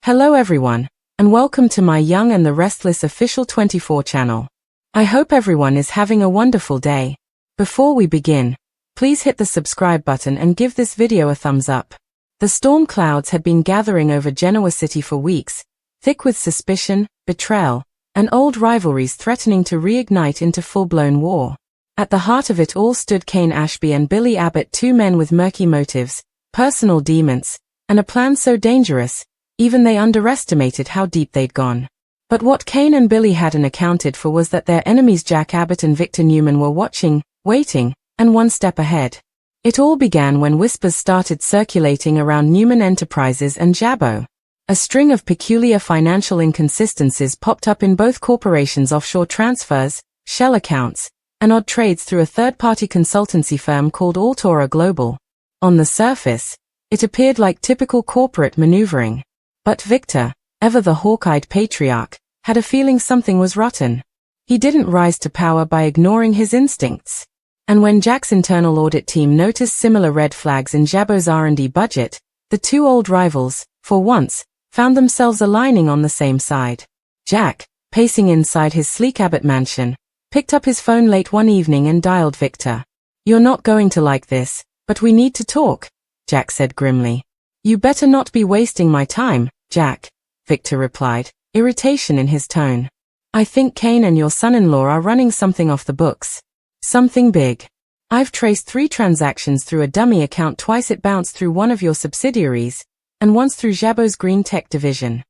Hello everyone, and welcome to my Young and the Restless official 24 channel. I hope everyone is having a wonderful day. Before we begin, please hit the subscribe button and give this video a thumbs up. The storm clouds had been gathering over Genoa City for weeks, thick with suspicion, betrayal, and old rivalries threatening to reignite into full-blown war. At the heart of it all stood Cain Ashby and Billy Abbott, two men with murky motives, personal demons, and a plan so dangerous, even they underestimated how deep they'd gone. But what Cain and Billy hadn't accounted for was that their enemies Jack Abbott and Victor Newman were watching, waiting, and one step ahead. It all began when whispers started circulating around Newman Enterprises and Jabbo. A string of peculiar financial inconsistencies popped up in both corporations: offshore transfers, shell accounts, and odd trades through a third-party consultancy firm called Outsmarts Global. On the surface, it appeared like typical corporate maneuvering. But Victor, ever the hawk-eyed patriarch, had a feeling something was rotten. He didn't rise to power by ignoring his instincts. And when Jack's internal audit team noticed similar red flags in Jabbo's R&D budget, the two old rivals, for once, found themselves aligning on the same side. Jack, pacing inside his sleek Abbott mansion, picked up his phone late one evening and dialed Victor. "You're not going to like this, but we need to talk," Jack said grimly. "You better not be wasting my time, Jack," Victor replied, irritation in his tone. "I think Cain and your son-in-law are running something off the books. Something big. I've traced 3 transactions through a dummy account. Twice it bounced through one of your subsidiaries, and once through Jabbo's green tech division."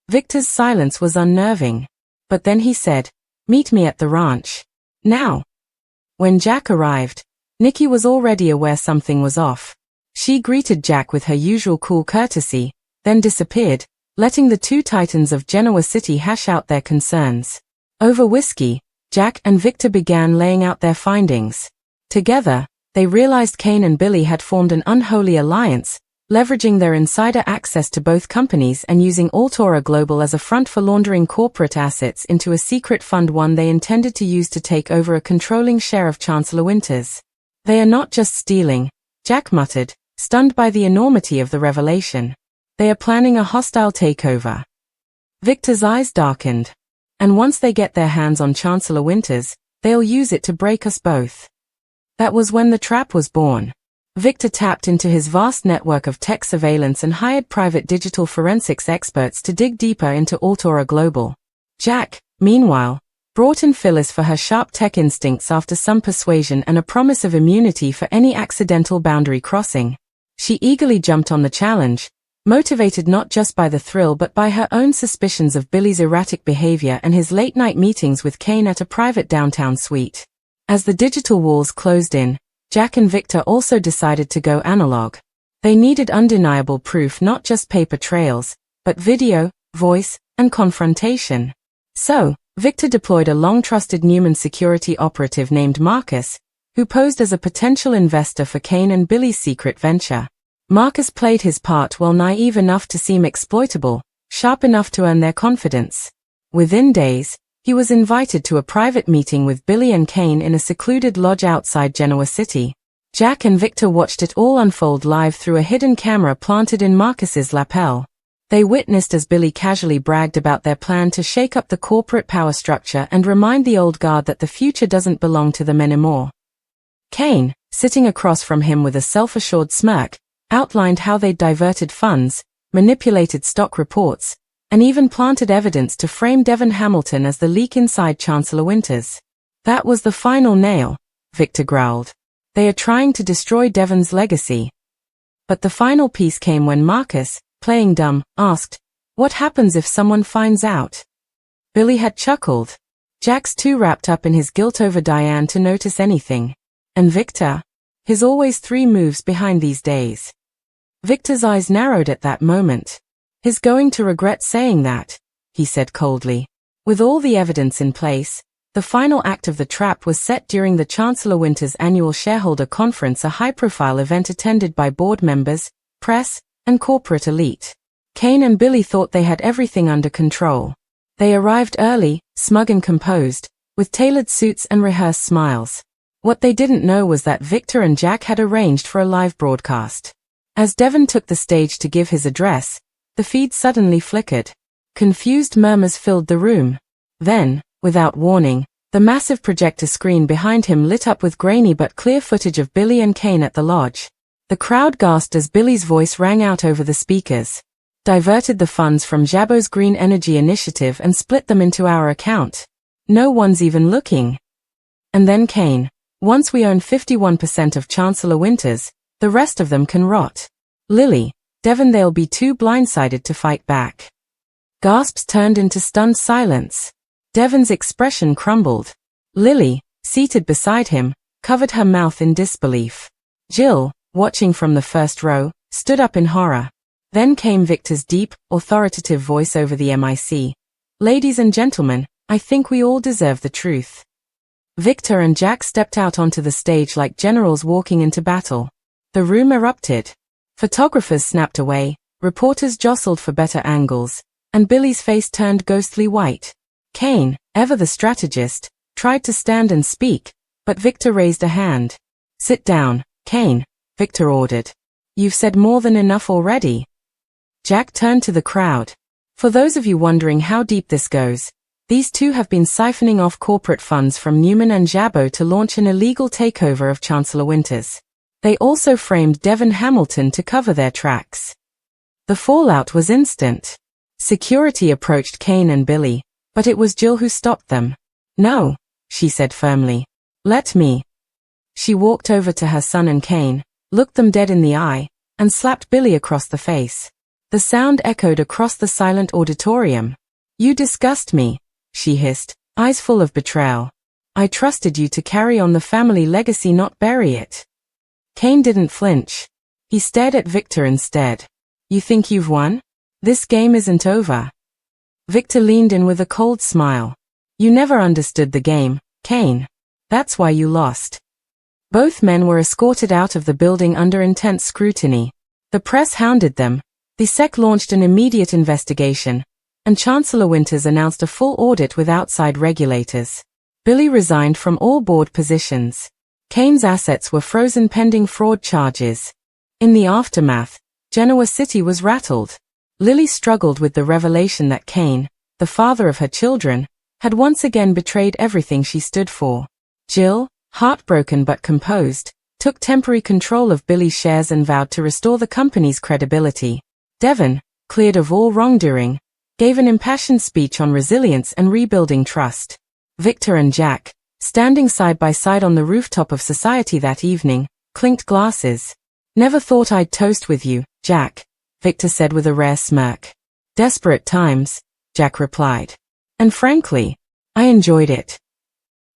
Victor's silence was unnerving. But then he said, "Meet me at the ranch. Now." When Jack arrived, Nikki was already aware something was off. She greeted Jack with her usual cool courtesy, then disappeared, letting the two titans of Genoa City hash out their concerns. Over whiskey, Jack and Victor began laying out their findings. Together, they realized Cain and Billy had formed an unholy alliance, leveraging their insider access to both companies and using Outsmarts Global as a front for laundering corporate assets into a secret fund, one they intended to use to take over a controlling share of Chancellor Winters. "They are not just stealing," Jack muttered, stunned by the enormity of the revelation. "They are planning a hostile takeover." Victor's eyes darkened. "And once they get their hands on Chancellor Winters, they'll use it to break us both." That was when the trap was born. Victor tapped into his vast network of tech surveillance and hired private digital forensics experts to dig deeper into Outsmarts Global. Jack, meanwhile, brought in Phyllis for her sharp tech instincts after some persuasion and a promise of immunity for any accidental boundary crossing. She eagerly jumped on the challenge, motivated not just by the thrill but by her own suspicions of Billy's erratic behavior and his late-night meetings with Cain at a private downtown suite. As the digital walls closed in, Jack and Victor also decided to go analog. They needed undeniable proof, not just paper trails, but video, voice, and confrontation. So, Victor deployed a long-trusted Newman security operative named Marcus, who posed as a potential investor for Cain and Billy's secret venture. Marcus played his part while naive enough to seem exploitable, sharp enough to earn their confidence. Within days, he was invited to a private meeting with Billy and Cain in a secluded lodge outside Genoa City. Jack and Victor watched it all unfold live through a hidden camera planted in Marcus's lapel. They witnessed as Billy casually bragged about their plan to shake up the corporate power structure and remind the old guard that the future doesn't belong to them anymore. Cain, sitting across from him with a self-assured smirk, outlined how they'd diverted funds, manipulated stock reports, and even planted evidence to frame Devon Hamilton as the leak inside Chancellor Winters. "That was the final nail," Victor growled. "They are trying to destroy Devon's legacy." But the final piece came when Marcus, playing dumb, asked, "What happens if someone finds out?" Billy had chuckled. Jack's too wrapped up in his guilt over Diane to notice anything. And Victor? His always 3 moves behind these days. Victor's eyes narrowed at that moment. "He's going to regret saying that," he said coldly. With all the evidence in place, the final act of the trap was set during the Chancellor Winters annual shareholder conference, a high-profile event attended by board members, press, and corporate elite. Cain and Billy thought they had everything under control. They arrived early, smug and composed, with tailored suits and rehearsed smiles. What they didn't know was that Victor and Jack had arranged for a live broadcast. As Devon took the stage to give his address, The feed suddenly flickered. Confused murmurs filled the room. Then, without warning, the massive projector screen behind him lit up with grainy but clear footage of Billy and Kane at the lodge. The crowd gasped as Billy's voice rang out over the speakers. Diverted the funds from Jabo's Green Energy Initiative and split them into our account. No one's even looking. And then Kane. Once we own 51% of Chancellor Winters, the rest of them can rot. Lily, Devon, they'll be too blindsided to fight back. Gasps turned into stunned silence. Devon's expression crumbled. Lily, seated beside him, covered her mouth in disbelief. Jill, watching from the first row, stood up in horror. Then came Victor's deep, authoritative voice over the mic. Ladies and gentlemen, I think we all deserve the truth. Victor and Jack stepped out onto the stage like generals walking into battle. The room erupted. Photographers snapped away, reporters jostled for better angles, and Billy's face turned ghostly white. Kane, ever the strategist, tried to stand and speak, but Victor raised a hand. Sit down, Kane, Victor ordered. You've said more than enough already. Jack turned to the crowd. For those of you wondering how deep this goes, these two have been siphoning off corporate funds from Newman and Jabo to launch an illegal takeover of Chancellor Winters. They also framed Devon Hamilton to cover their tracks. The fallout was instant. Security approached Kane and Billy, but it was Jill who stopped them. No, she said firmly. Let me. She walked over to her son and Kane, looked them dead in the eye, and slapped Billy across the face. The sound echoed across the silent auditorium. You disgust me, she hissed, eyes full of betrayal. I trusted you to carry on the family legacy, not bury it. Kane didn't flinch. He stared at Victor instead. You think you've won? This game isn't over. Victor leaned in with a cold smile. You never understood the game, Kane. That's why you lost. Both men were escorted out of the building under intense scrutiny. The press hounded them. The SEC launched an immediate investigation, and Chancellor Winters announced a full audit with outside regulators. Billy resigned from all board positions. Kane's assets were frozen pending fraud charges. In the aftermath, Genoa City was rattled. Lily struggled with the revelation that Kane, the father of her children, had once again betrayed everything she stood for. Jill, heartbroken but composed, took temporary control of Billy's shares and vowed to restore the company's credibility. Devon, cleared of all wrongdoing, gave an impassioned speech on resilience and rebuilding trust. Victor and Jack, standing side by side on the rooftop of society that evening, clinked glasses. Never thought I'd toast with you, Jack, Victor said with a rare smirk. Desperate times, Jack replied. And frankly, I enjoyed it.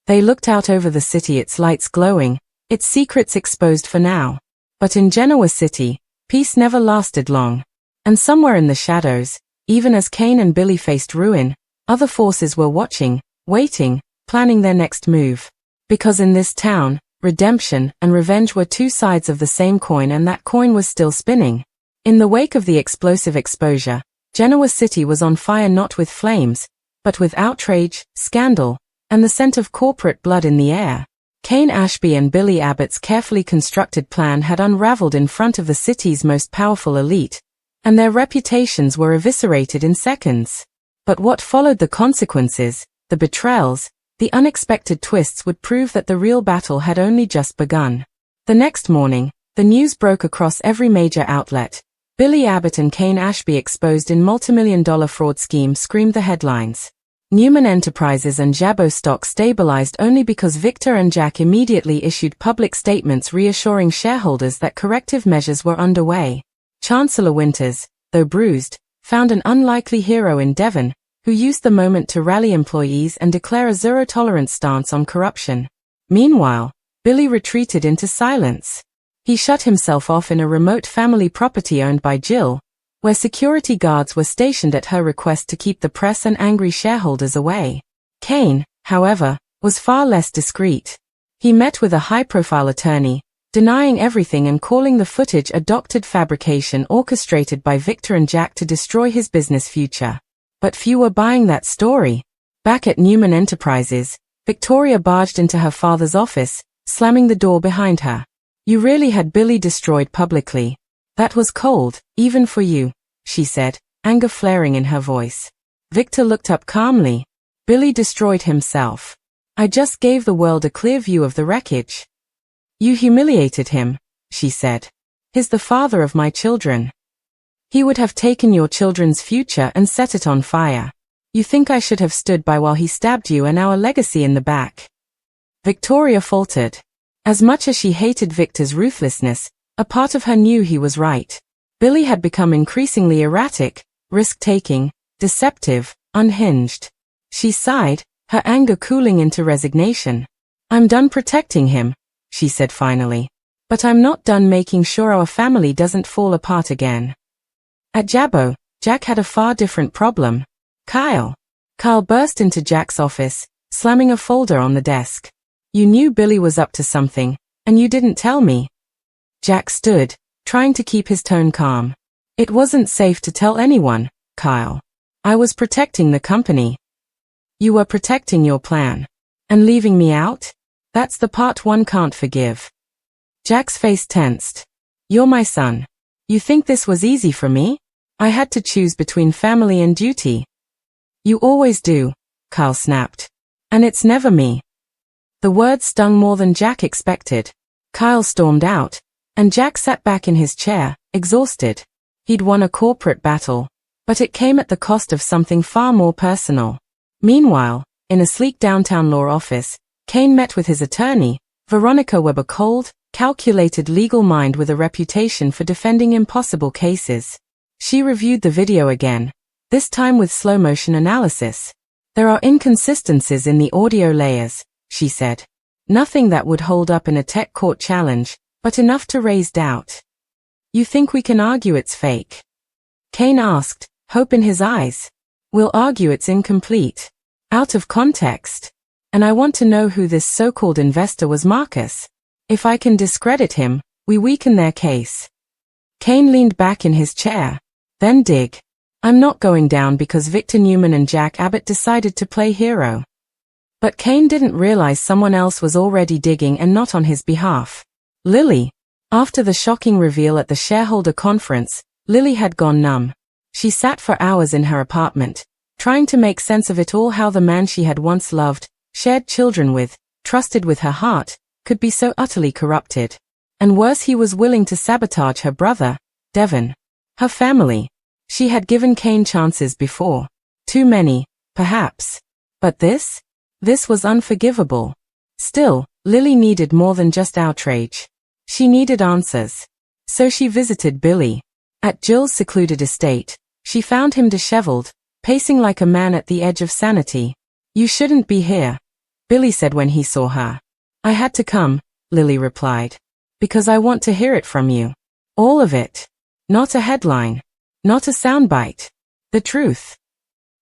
They looked out over the city, its lights glowing, its secrets exposed for now. But in Genoa City, peace never lasted long. And somewhere in the shadows, even as Kane and Billy faced ruin, other forces were watching, waiting, planning their next move. Because in this town, redemption and revenge were two sides of the same coin, and that coin was still spinning. In the wake of the explosive exposure, Genoa City was on fire, not with flames, but with outrage, scandal, and the scent of corporate blood in the air. Kane Ashby and Billy Abbott's carefully constructed plan had unraveled in front of the city's most powerful elite, and their reputations were eviscerated in seconds. But what followed, the consequences, the betrayals, the unexpected twists, would prove that the real battle had only just begun. The next morning, the news broke across every major outlet. Billy Abbott and Kane Ashby exposed in multimillion-dollar fraud scheme screamed the headlines. Newman Enterprises and Jabo stock stabilized only because Victor and Jack immediately issued public statements reassuring shareholders that corrective measures were underway. Chancellor Winters, though bruised, found an unlikely hero in Devon, who used the moment to rally employees and declare a zero-tolerance stance on corruption. Meanwhile, Billy retreated into silence. He shut himself off in a remote family property owned by Jill, where security guards were stationed at her request to keep the press and angry shareholders away. Kane, however, was far less discreet. He met with a high-profile attorney, denying everything and calling the footage a doctored fabrication orchestrated by Victor and Jack to destroy his business future. But few were buying that story. Back at Newman Enterprises, Victoria barged into her father's office, slamming the door behind her. You really had Billy destroyed publicly. That was cold, even for you, she said, anger flaring in her voice. Victor looked up calmly. Billy destroyed himself. I just gave the world a clear view of the wreckage. You humiliated him, she said. He's the father of my children. He would have taken your children's future and set it on fire. You think I should have stood by while he stabbed you and our legacy in the back? Victoria faltered. As much as she hated Victor's ruthlessness, a part of her knew he was right. Billy had become increasingly erratic, risk-taking, deceptive, unhinged. She sighed, her anger cooling into resignation. I'm done protecting him, she said finally. But I'm not done making sure our family doesn't fall apart again. At Jabbo, Jack had a far different problem. Kyle burst into Jack's office, slamming a folder on the desk. You knew Billy was up to something, and you didn't tell me. Jack stood, trying to keep his tone calm. It wasn't safe to tell anyone, Kyle. I was protecting the company. You were protecting your plan. And leaving me out? That's the part one can't forgive. Jack's face tensed. You're my son. You think this was easy for me? I had to choose between family and duty. You always do, Kyle snapped. And it's never me. The words stung more than Jack expected. Kyle stormed out, and Jack sat back in his chair, exhausted. He'd won a corporate battle, but it came at the cost of something far more personal. Meanwhile, in a sleek downtown law office, Kane met with his attorney, Veronica Webb, a cold, calculated legal mind with a reputation for defending impossible cases. She reviewed the video again, this time with slow-motion analysis. There are inconsistencies in the audio layers, she said. Nothing that would hold up in a tech court challenge, but enough to raise doubt. You think we can argue it's fake? Kane asked, hope in his eyes. We'll argue it's incomplete. Out of context. And I want to know who this so-called investor was. Marcus. If I can discredit him, we weaken their case. Kane leaned back in his chair. Then dig. I'm not going down because Victor Newman and Jack Abbott decided to play hero. But Kane didn't realize someone else was already digging, and not on his behalf. Lily. After the shocking reveal at the shareholder conference, Lily had gone numb. She sat for hours in her apartment, trying to make sense of it all, how the man she had once loved, shared children with, trusted with her heart, could be so utterly corrupted. And worse, he was willing to sabotage her brother, Devon. Her family. She had given Kane chances before. Too many, perhaps. But this? This was unforgivable. Still, Lily needed more than just outrage. She needed answers. So she visited Billy. At Jill's secluded estate, she found him disheveled, pacing like a man at the edge of sanity. You shouldn't be here, Billy said when he saw her. I had to come, Lily replied. Because I want to hear it from you. All of it. Not a headline. Not a soundbite. The truth.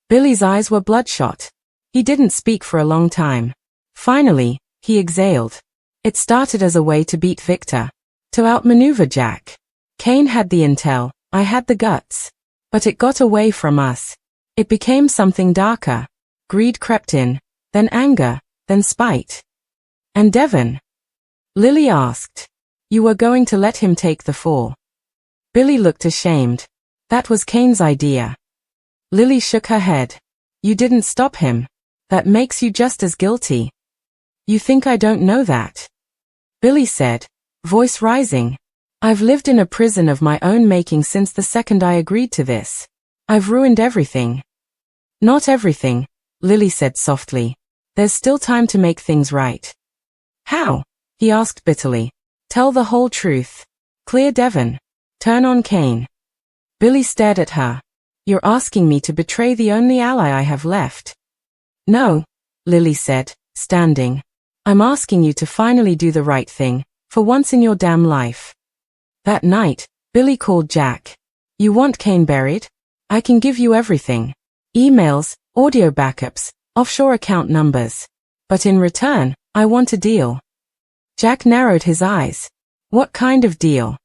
Billy's eyes were bloodshot. He didn't speak for a long time. Finally, he exhaled. It started as a way to beat Victor. To outmaneuver Jack. Kane had the intel, I had the guts. But it got away from us. It became something darker. Greed crept in, then anger, then spite. And Devon? Lily asked. You were going to let him take the fall. Billy looked ashamed. That was Kane's idea. Lily shook her head. You didn't stop him. That makes you just as guilty. You think I don't know that? Billy said, voice rising. I've lived in a prison of my own making since the second I agreed to this. I've ruined everything. Not everything, Lily said softly. There's still time to make things right. How? He asked bitterly. Tell the whole truth. Clear Devon. Turn on Kane. Billy stared at her. You're asking me to betray the only ally I have left. No, Lily said, standing. I'm asking you to finally do the right thing, for once in your damn life. That night, Billy called Jack. You want Kane buried? I can give you everything. Emails, audio backups, offshore account numbers. But in return, I want a deal. Jack narrowed his eyes. What kind of deal?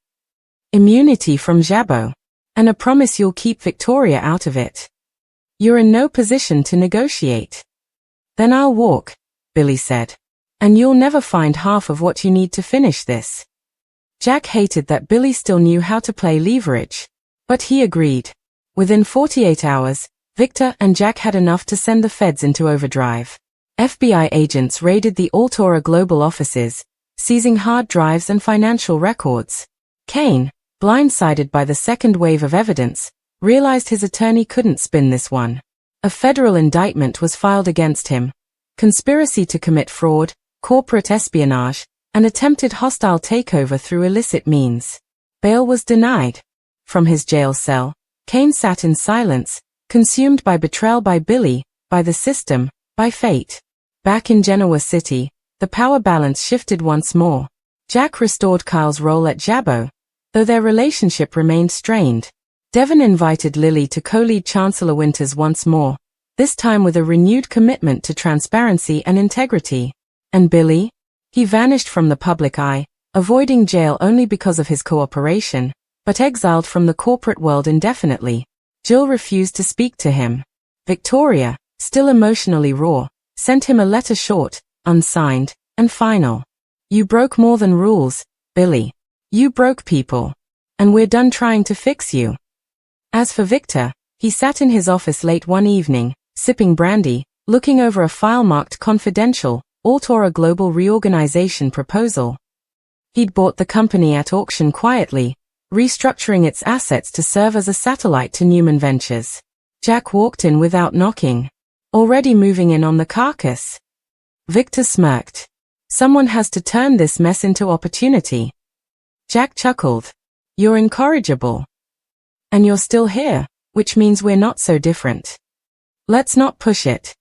Immunity from Jabbo. And a promise you'll keep Victoria out of it. You're in no position to negotiate. Then I'll walk, Billy said. And you'll never find half of what you need to finish this. Jack hated that Billy still knew how to play leverage. But he agreed. Within 48 hours, Victor and Jack had enough to send the feds into overdrive. FBI agents raided the Altura Global offices, seizing hard drives and financial records. Kane, blindsided by the second wave of evidence, realized his attorney couldn't spin this one. A federal indictment was filed against him: conspiracy to commit fraud, corporate espionage, and attempted hostile takeover through illicit means. Bail was denied. From his jail cell, Kane sat in silence, consumed by betrayal by Billy, by the system, by fate. Back in Genoa City, the power balance shifted once more. Jack restored Kyle's role at Jabbo, though their relationship remained strained. Devon invited Lily to co-lead Chancellor Winters once more, this time with a renewed commitment to transparency and integrity. And Billy? He vanished from the public eye, avoiding jail only because of his cooperation, but exiled from the corporate world indefinitely. Jill refused to speak to him. Victoria, still emotionally raw, sent him a letter short, unsigned, and final. You broke more than rules, Billy. You broke people. And we're done trying to fix you. As for Victor, he sat in his office late one evening, sipping brandy, looking over a file marked confidential, Altura Global Reorganization proposal. He'd bought the company at auction quietly, restructuring its assets to serve as a satellite to Newman Ventures. Jack walked in without knocking. Already moving in on the carcass. Victor smirked. Someone has to turn this mess into opportunity. Jack chuckled. You're incorrigible. And you're still here, which means we're not so different. Let's not push it.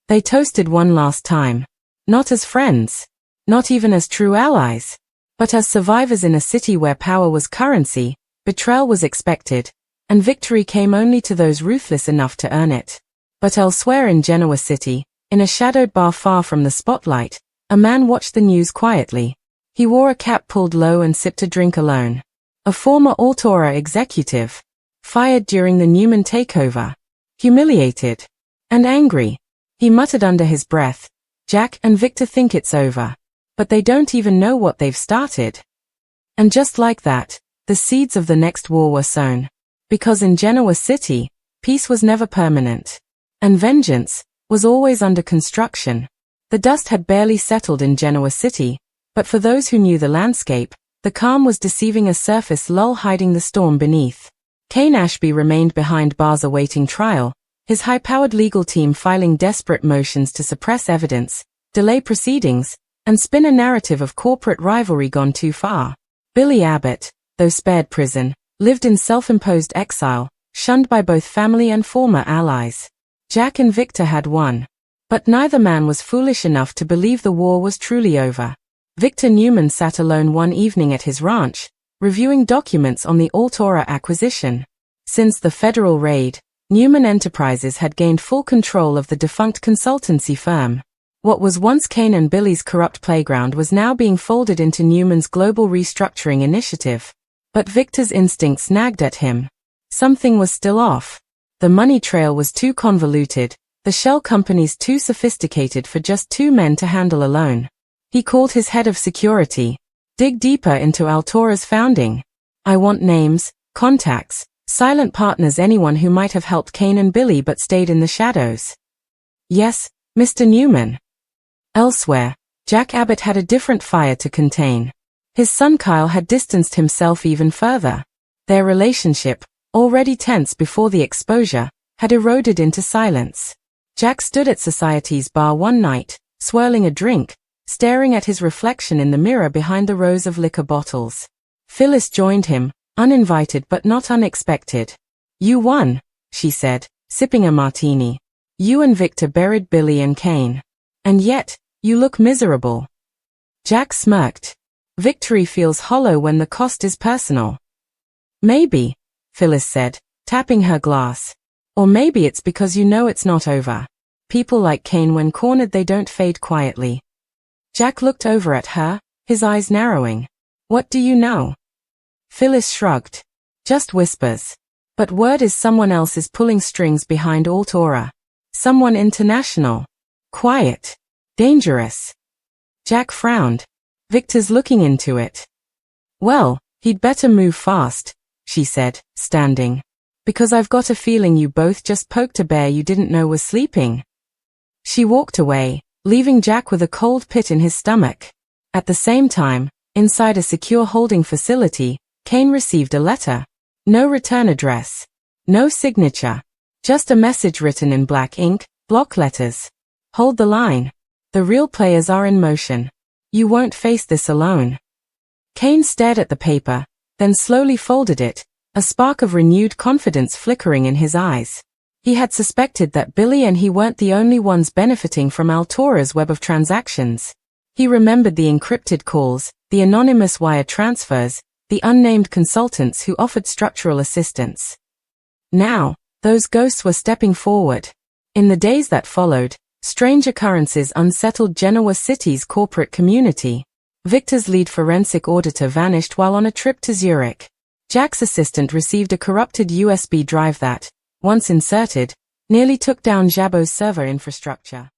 They toasted one last time. Not as friends. Not even as true allies. But as survivors in a city where power was currency, betrayal was expected, and victory came only to those ruthless enough to earn it. But elsewhere in Genoa City, in a shadowed bar far from the spotlight, a man watched the news quietly. He wore a cap pulled low and sipped a drink alone. A former Altura executive. Fired during the Newman takeover. Humiliated. And angry. He muttered under his breath, Jack and Victor think it's over. But they don't even know what they've started. And just like that, the seeds of the next war were sown. Because in Genoa City, peace was never permanent. And vengeance was always under construction. The dust had barely settled in Genoa City, but for those who knew the landscape, the calm was deceiving, a surface lull hiding the storm beneath. Kane Ashby remained behind bars awaiting trial, his high-powered legal team filing desperate motions to suppress evidence, delay proceedings, and spin a narrative of corporate rivalry gone too far. Billy Abbott, though spared prison, lived in self-imposed exile, shunned by both family and former allies. Jack and Victor had won. But neither man was foolish enough to believe the war was truly over. Victor Newman sat alone one evening at his ranch, reviewing documents on the Altura acquisition. Since the federal raid, Newman Enterprises had gained full control of the defunct consultancy firm. What was once Kane and Billy's corrupt playground was now being folded into Newman's global restructuring initiative. But Victor's instincts nagged at him. Something was still off. The money trail was too convoluted, the shell companies too sophisticated for just two men to handle alone. He called his head of security. Dig deeper into Altura's founding. I want names, contacts, silent partners, anyone who might have helped Kane and Billy but stayed in the shadows. Yes, Mr. Newman. Elsewhere, Jack Abbott had a different fire to contain. His son Kyle had distanced himself even further. Their relationship, already tense before the exposure, had eroded into silence. Jack stood at society's bar one night, swirling a drink, staring at his reflection in the mirror behind the rows of liquor bottles. Phyllis joined him, uninvited but not unexpected. You won, she said, sipping a martini. You and Victor buried Billy and Kane. And yet, you look miserable. Jack smirked. Victory feels hollow when the cost is personal. Maybe, Phyllis said, tapping her glass. Or maybe it's because you know it's not over. People like Kane, when cornered, they don't fade quietly. Jack looked over at her, his eyes narrowing. What do you know? Phyllis shrugged. Just whispers. But word is someone else is pulling strings behind Altura. Someone international. Quiet. Dangerous. Jack frowned. Victor's looking into it. Well, he'd better move fast, she said, standing. Because I've got a feeling you both just poked a bear you didn't know was sleeping. She walked away, leaving Jack with a cold pit in his stomach. At the same time, inside a secure holding facility, Kane received a letter. No return address. No signature. Just a message written in black ink, block letters. Hold the line. The real players are in motion. You won't face this alone. Kane stared at the paper, then slowly folded it, a spark of renewed confidence flickering in his eyes. He had suspected that Billy and he weren't the only ones benefiting from Altora's web of transactions. He remembered the encrypted calls, the anonymous wire transfers, the unnamed consultants who offered structural assistance. Now, those ghosts were stepping forward. In the days that followed, strange occurrences unsettled Genoa City's corporate community. Victor's lead forensic auditor vanished while on a trip to Zurich. Jack's assistant received a corrupted USB drive that, once inserted, nearly took down Jabot's server infrastructure.